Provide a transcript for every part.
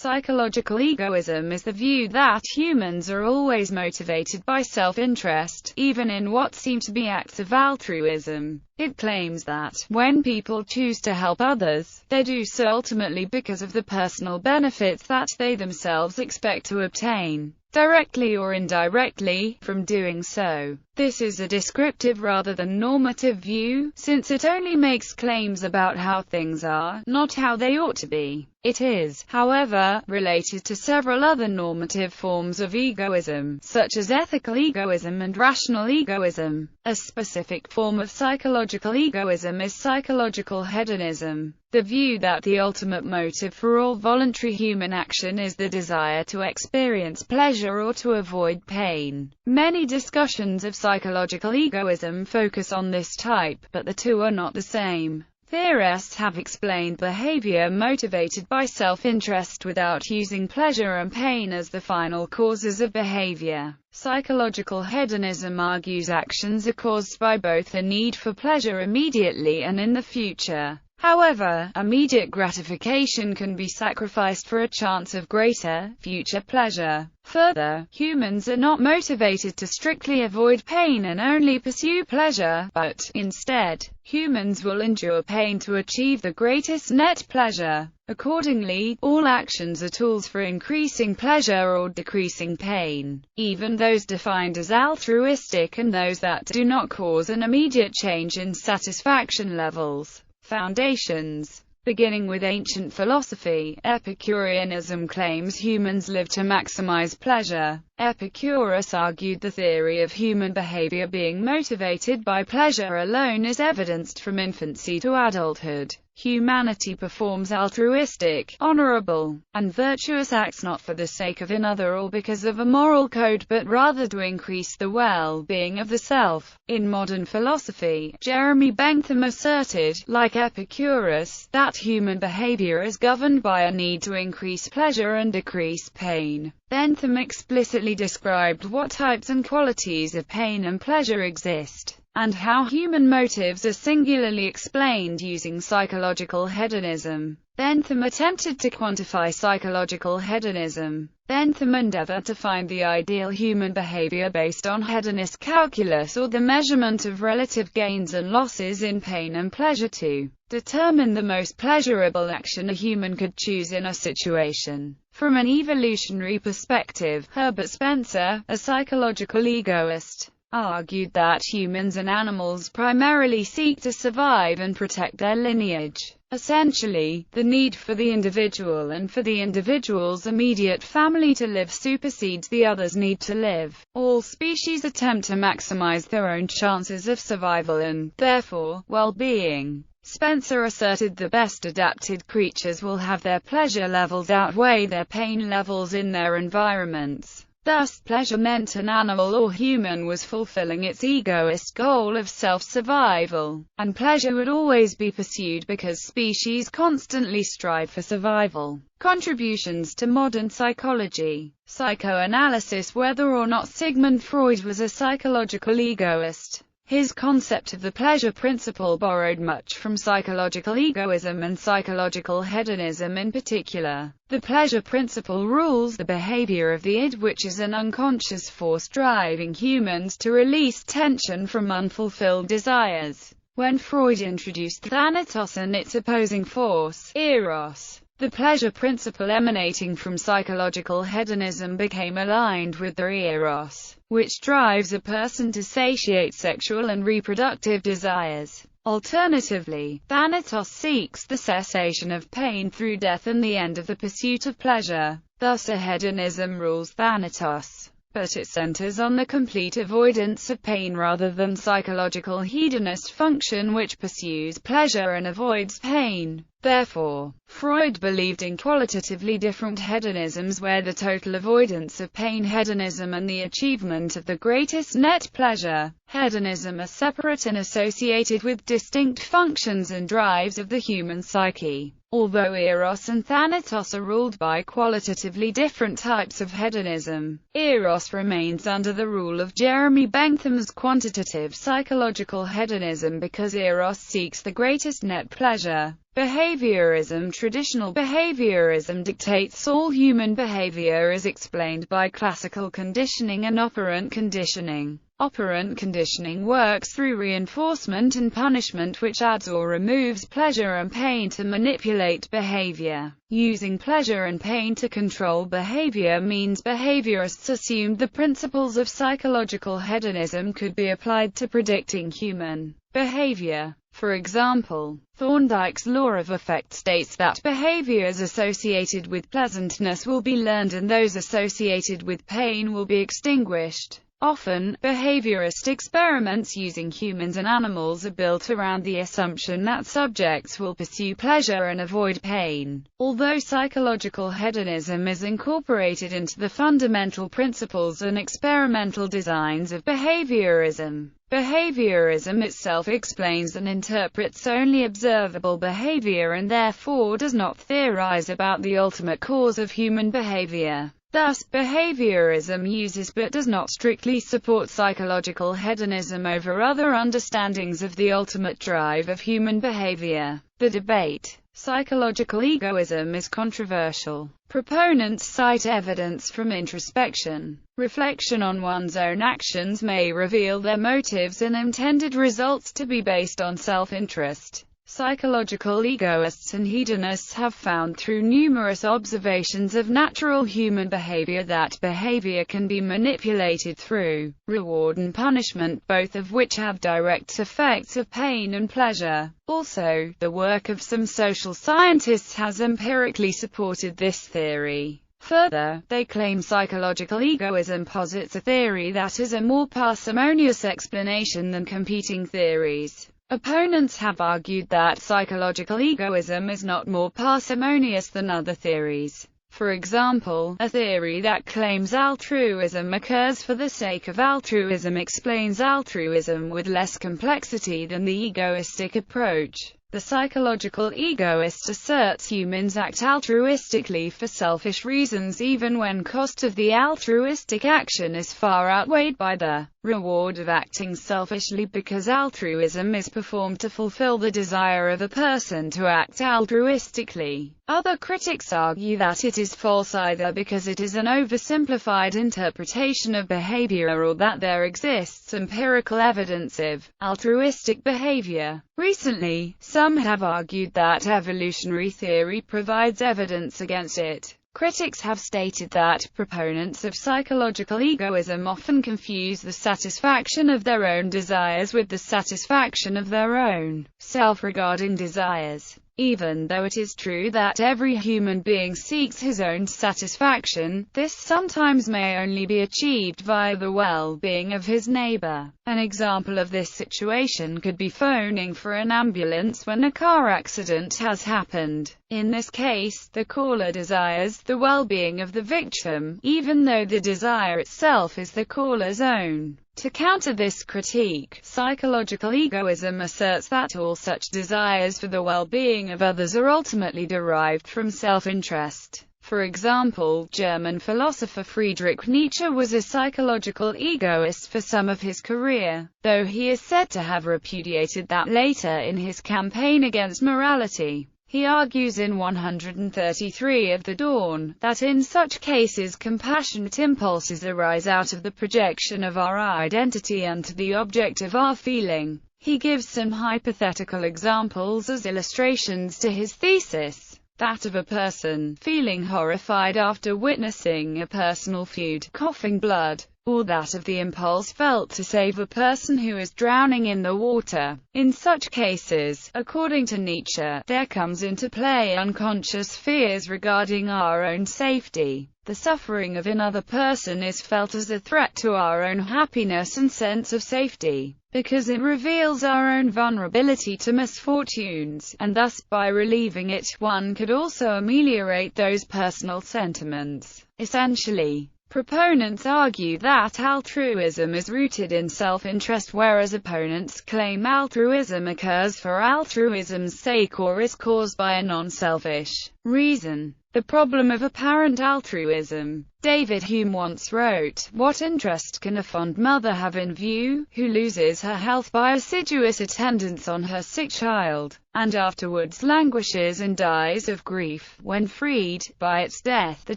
Psychological egoism is the view that humans are always motivated by self-interest, even in what seem to be acts of altruism. It claims that, when people choose to help others, they do so ultimately because of the personal benefits that they themselves expect to obtain, directly or indirectly, from doing so. This is a descriptive rather than normative view, since it only makes claims about how things are, not how they ought to be. It is, however, related to several other normative forms of egoism, such as ethical egoism and rational egoism. A specific form of psychological egoism is psychological hedonism, the view that the ultimate motive for all voluntary human action is the desire to experience pleasure or to avoid pain. Many discussions of psychological egoism focus on this type, but the two are not the same. Theorists have explained behavior motivated by self-interest without using pleasure and pain as the final causes of behavior. Psychological hedonism argues actions are caused by both the need for pleasure immediately and in the future. However, immediate gratification can be sacrificed for a chance of greater, future pleasure. Further, humans are not motivated to strictly avoid pain and only pursue pleasure, but, instead, humans will endure pain to achieve the greatest net pleasure. Accordingly, all actions are tools for increasing pleasure or decreasing pain, even those defined as altruistic and those that do not cause an immediate change in satisfaction levels. Foundations. Beginning with ancient philosophy, Epicureanism claims humans live to maximize pleasure. Epicurus argued the theory of human behavior being motivated by pleasure alone is evidenced from infancy to adulthood. Humanity performs altruistic, honorable, and virtuous acts not for the sake of another or because of a moral code but rather to increase the well-being of the self. In modern philosophy, Jeremy Bentham asserted, like Epicurus, that human behavior is governed by a need to increase pleasure and decrease pain. Bentham explicitly described what types and qualities of pain and pleasure exist, and how human motives are singularly explained using psychological hedonism. Bentham attempted to quantify psychological hedonism. Bentham endeavored to find the ideal human behavior based on hedonist calculus, or the measurement of relative gains and losses in pain and pleasure, to determine the most pleasurable action a human could choose in a situation. From an evolutionary perspective, Herbert Spencer, a psychological egoist, argued that humans and animals primarily seek to survive and protect their lineage. Essentially, the need for the individual and for the individual's immediate family to live supersedes the other's need to live. All species attempt to maximize their own chances of survival and, therefore, well-being. Spencer asserted the best adapted creatures will have their pleasure levels outweigh their pain levels in their environments. Thus, pleasure meant an animal or human was fulfilling its egoist goal of self-survival, and pleasure would always be pursued because species constantly strive for survival. Contributions to modern psychology. Psychoanalysis. Whether or not Sigmund Freud was a psychological egoist, his concept of the pleasure principle borrowed much from psychological egoism and psychological hedonism in particular. The pleasure principle rules the behavior of the id, which is an unconscious force driving humans to release tension from unfulfilled desires. When Freud introduced thanatos and its opposing force, eros, the pleasure principle emanating from psychological hedonism became aligned with the eros, which drives a person to satiate sexual and reproductive desires. Alternatively, thanatos seeks the cessation of pain through death and the end of the pursuit of pleasure. Thus hedonism rules thanatos, but it centers on the complete avoidance of pain rather than psychological hedonist function which pursues pleasure and avoids pain. Therefore, Freud believed in qualitatively different hedonisms where the total avoidance of pain hedonism and the achievement of the greatest net pleasure hedonism are separate and associated with distinct functions and drives of the human psyche. Although eros and thanatos are ruled by qualitatively different types of hedonism, eros remains under the rule of Jeremy Bentham's quantitative psychological hedonism because eros seeks the greatest net pleasure. Behaviorism. Traditional behaviorism dictates all human behavior as explained by classical conditioning and operant conditioning. Operant conditioning works through reinforcement and punishment, which adds or removes pleasure and pain to manipulate behavior. Using pleasure and pain to control behavior means behaviorists assumed the principles of psychological hedonism could be applied to predicting human behavior. For example, Thorndike's law of effect states that behaviors associated with pleasantness will be learned and those associated with pain will be extinguished. Often, behaviorist experiments using humans and animals are built around the assumption that subjects will pursue pleasure and avoid pain. Although psychological hedonism is incorporated into the fundamental principles and experimental designs of behaviorism, behaviorism itself explains and interprets only observable behavior and therefore does not theorize about the ultimate cause of human behavior. Thus, behaviorism uses but does not strictly support psychological hedonism over other understandings of the ultimate drive of human behavior. The debate, psychological egoism, is controversial. Proponents cite evidence from introspection. Reflection on one's own actions may reveal their motives and intended results to be based on self-interest. Psychological egoists and hedonists have found through numerous observations of natural human behavior that behavior can be manipulated through reward and punishment, both of which have direct effects of pain and pleasure. Also, the work of some social scientists has empirically supported this theory. Further, they claim psychological egoism posits a theory that is a more parsimonious explanation than competing theories. Opponents have argued that psychological egoism is not more parsimonious than other theories. For example, a theory that claims altruism occurs for the sake of altruism explains altruism with less complexity than the egoistic approach. The psychological egoist asserts humans act altruistically for selfish reasons even when cost of the altruistic action is far outweighed by the reward of acting selfishly, because altruism is performed to fulfill the desire of a person to act altruistically. Other critics argue that it is false either because it is an oversimplified interpretation of behavior or that there exists empirical evidence of altruistic behavior. Recently, some have argued that evolutionary theory provides evidence against it. Critics have stated that proponents of psychological egoism often confuse the satisfaction of their own desires with the satisfaction of their own self-regarding desires. Even though it is true that every human being seeks his own satisfaction, this sometimes may only be achieved via the well-being of his neighbor. An example of this situation could be phoning for an ambulance when a car accident has happened. In this case, the caller desires the well-being of the victim, even though the desire itself is the caller's own. To counter this critique, psychological egoism asserts that all such desires for the well-being of others are ultimately derived from self-interest. For example, German philosopher Friedrich Nietzsche was a psychological egoist for some of his career, though he is said to have repudiated that later in his campaign against morality. He argues in 133 of The Dawn, that in such cases compassionate impulses arise out of the projection of our identity onto the object of our feeling. He gives some hypothetical examples as illustrations to his thesis, that of a person feeling horrified after witnessing a personal feud, coughing blood, or that of the impulse felt to save a person who is drowning in the water. In such cases, according to Nietzsche, there comes into play unconscious fears regarding our own safety. The suffering of another person is felt as a threat to our own happiness and sense of safety, because it reveals our own vulnerability to misfortunes, and thus, by relieving it, one could also ameliorate those personal sentiments. Essentially, proponents argue that altruism is rooted in self-interest, whereas opponents claim altruism occurs for altruism's sake or is caused by a non-selfish reason. The problem of apparent altruism. David Hume once wrote, "What interest can a fond mother have in view, who loses her health by assiduous attendance on her sick child, and afterwards languishes and dies of grief, when freed, by its death, the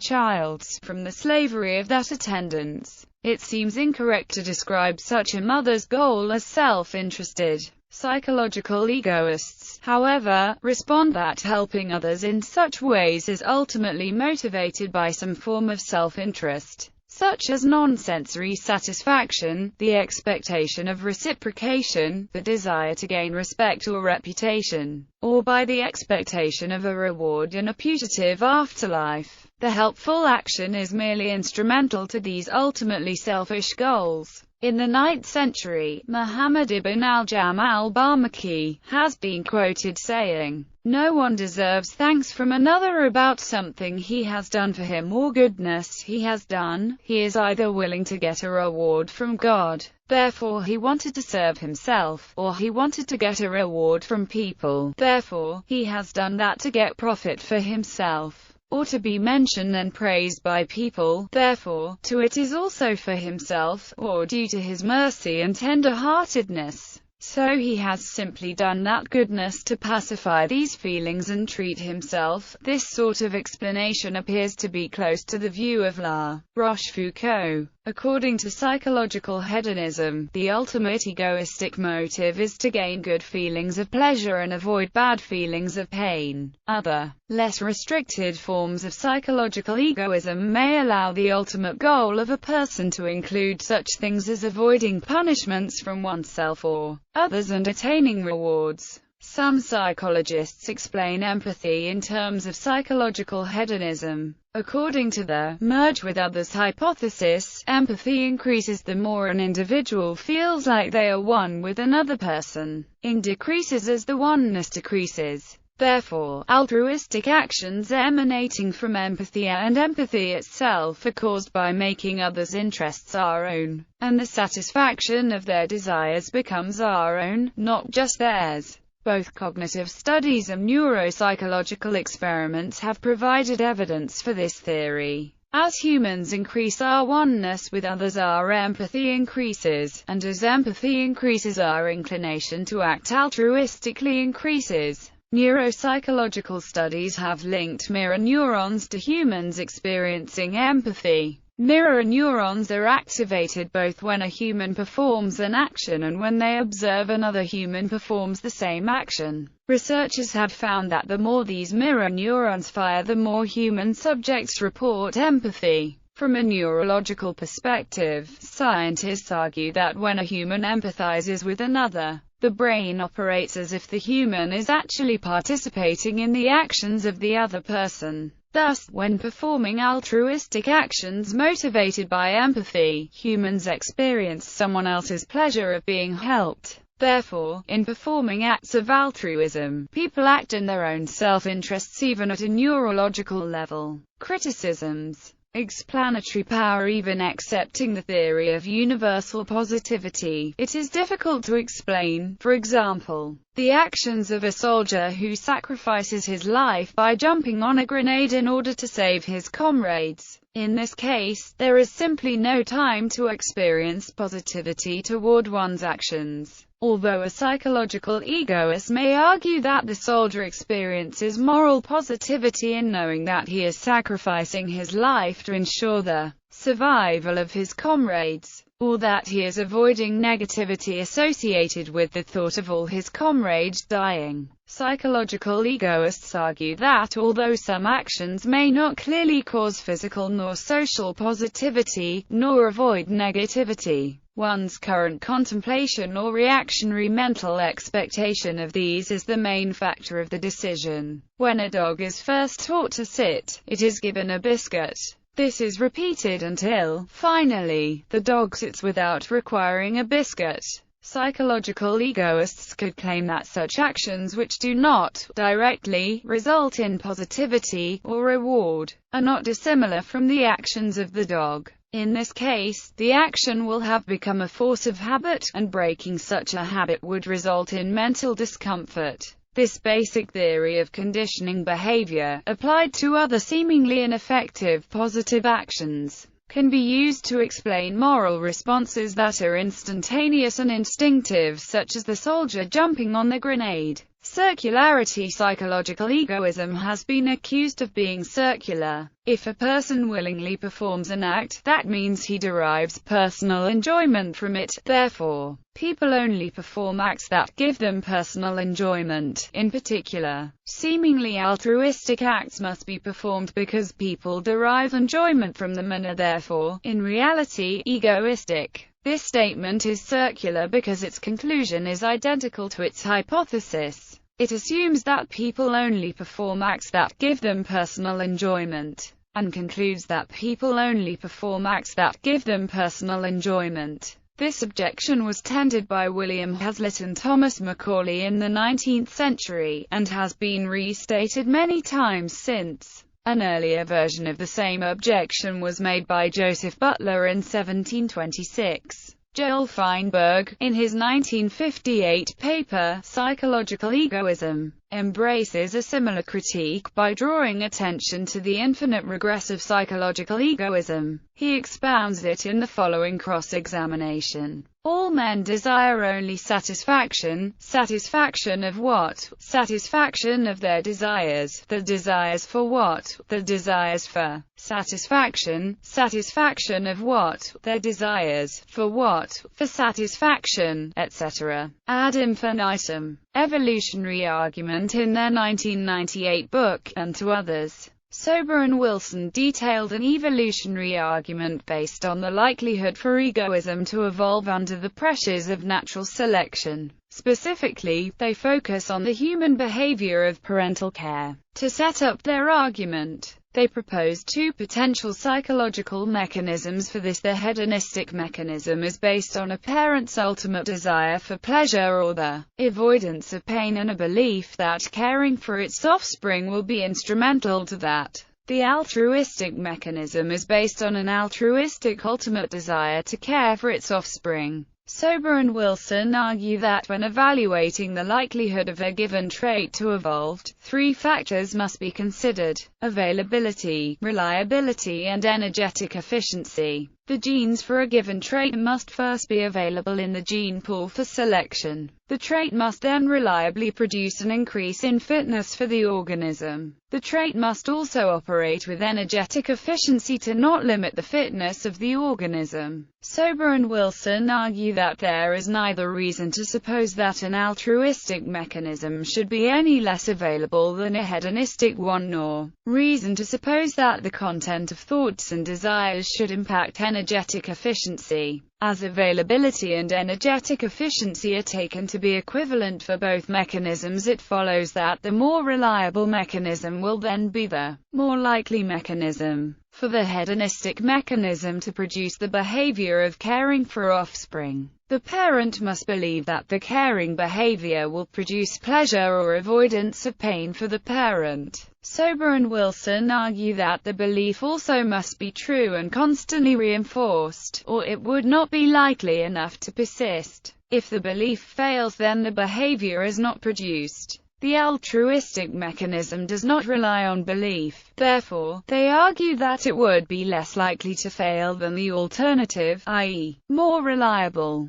child's, from the slavery of that attendance?" It seems incorrect to describe such a mother's goal as self-interested. Psychological egoists, however, respond that helping others in such ways is ultimately motivated by some form of self-interest, such as non-sensory satisfaction, the expectation of reciprocation, the desire to gain respect or reputation, or by the expectation of a reward in a putative afterlife. The helpful action is merely instrumental to these ultimately selfish goals. In the 9th century, Muhammad ibn al-Jam al-Barmaki has been quoted saying, "No one deserves thanks from another about something he has done for him or goodness he has done. He is either willing to get a reward from God, therefore he wanted to serve himself, or he wanted to get a reward from people, therefore he has done that to get profit for himself, or to be mentioned and praised by people, therefore, to it is also for himself, or due to his mercy and tender-heartedness. So he has simply done that goodness to pacify these feelings and treat himself." This sort of explanation appears to be close to the view of La Rochefoucauld. According to psychological hedonism, the ultimate egoistic motive is to gain good feelings of pleasure and avoid bad feelings of pain. Other, less restricted forms of psychological egoism may allow the ultimate goal of a person to include such things as avoiding punishments from oneself or others and attaining rewards. Some psychologists explain empathy in terms of psychological hedonism. According to the merge with others hypothesis, empathy increases the more an individual feels like they are one with another person. It decreases as the oneness decreases. Therefore, altruistic actions emanating from empathy and empathy itself are caused by making others' interests our own, and the satisfaction of their desires becomes our own, not just theirs. Both cognitive studies and neuropsychological experiments have provided evidence for this theory. As humans increase our oneness with others, our empathy increases, and as empathy increases, our inclination to act altruistically increases. Neuropsychological studies have linked mirror neurons to humans experiencing empathy. Mirror neurons are activated both when a human performs an action and when they observe another human performs the same action. Researchers have found that the more these mirror neurons fire, the more human subjects report empathy. From a neurological perspective, scientists argue that when a human empathizes with another, the brain operates as if the human is actually participating in the actions of the other person. Thus, when performing altruistic actions motivated by empathy, humans experience someone else's pleasure of being helped. Therefore, in performing acts of altruism, people act in their own self-interests even at a neurological level. Criticisms. Explanatory power. Even accepting the theory of universal positivity, it is difficult to explain, for example, the actions of a soldier who sacrifices his life by jumping on a grenade in order to save his comrades. In this case, there is simply no time to experience positivity toward one's actions. Although a psychological egoist may argue that the soldier experiences moral positivity in knowing that he is sacrificing his life to ensure the survival of his comrades, or that he is avoiding negativity associated with the thought of all his comrades dying. Psychological egoists argue that although some actions may not clearly cause physical nor social positivity, nor avoid negativity, one's current contemplation or reactionary mental expectation of these is the main factor of the decision. When a dog is first taught to sit, it is given a biscuit. This is repeated until, finally, the dog sits without requiring a biscuit. Psychological egoists could claim that such actions which do not directly result in positivity or reward are not dissimilar from the actions of the dog. In this case, the action will have become a force of habit, and breaking such a habit would result in mental discomfort. This basic theory of conditioning behavior, applied to other seemingly ineffective positive actions, can be used to explain moral responses that are instantaneous and instinctive, such as the soldier jumping on the grenade. Circularity. Psychological egoism has been accused of being circular. If a person willingly performs an act, that means he derives personal enjoyment from it. Therefore, people only perform acts that give them personal enjoyment. In particular, seemingly altruistic acts must be performed because people derive enjoyment from them and are therefore, in reality, egoistic. This statement is circular because its conclusion is identical to its hypothesis. It assumes that people only perform acts that give them personal enjoyment, and concludes that people only perform acts that give them personal enjoyment. This objection was tendered by William Hazlitt and Thomas Macaulay in the 19th century, and has been restated many times since. An earlier version of the same objection was made by Joseph Butler in 1726. Joel Feinberg, in his 1958 paper, Psychological Egoism, embraces a similar critique by drawing attention to the infinite regress of psychological egoism. He expounds it in the following cross-examination. All men desire only satisfaction. Satisfaction of what? Satisfaction of their desires. The desires for what? The desires for satisfaction. Satisfaction of what? Their desires. For what? For satisfaction, etc. Ad infinitum. Evolutionary argument. In their 1998 book, and to others, Sober and Wilson detailed an evolutionary argument based on the likelihood for egoism to evolve under the pressures of natural selection. Specifically, they focus on the human behavior of parental care. To set up their argument, they propose two potential psychological mechanisms for this. The hedonistic mechanism is based on a parent's ultimate desire for pleasure or the avoidance of pain, and a belief that caring for its offspring will be instrumental to that. The altruistic mechanism is based on an altruistic ultimate desire to care for its offspring. Sober and Wilson argue that when evaluating the likelihood of a given trait to evolve, three factors must be considered: availability, reliability, and energetic efficiency. The genes for a given trait must first be available in the gene pool for selection. The trait must then reliably produce an increase in fitness for the organism. The trait must also operate with energetic efficiency to not limit the fitness of the organism. Sober and Wilson argue that there is neither reason to suppose that an altruistic mechanism should be any less available than a hedonistic one, nor reason to suppose that the content of thoughts and desires should impact energetic efficiency. As availability and energetic efficiency are taken to be equivalent for both mechanisms, it follows that the more reliable mechanism will then be the more likely mechanism for the hedonistic mechanism to produce the behavior of caring for offspring. The parent must believe that the caring behavior will produce pleasure or avoidance of pain for the parent. Sober and Wilson argue that the belief also must be true and constantly reinforced, or it would not be likely enough to persist. If the belief fails, then the behavior is not produced. The altruistic mechanism does not rely on belief. Therefore, they argue that it would be less likely to fail than the alternative, i.e., more reliable.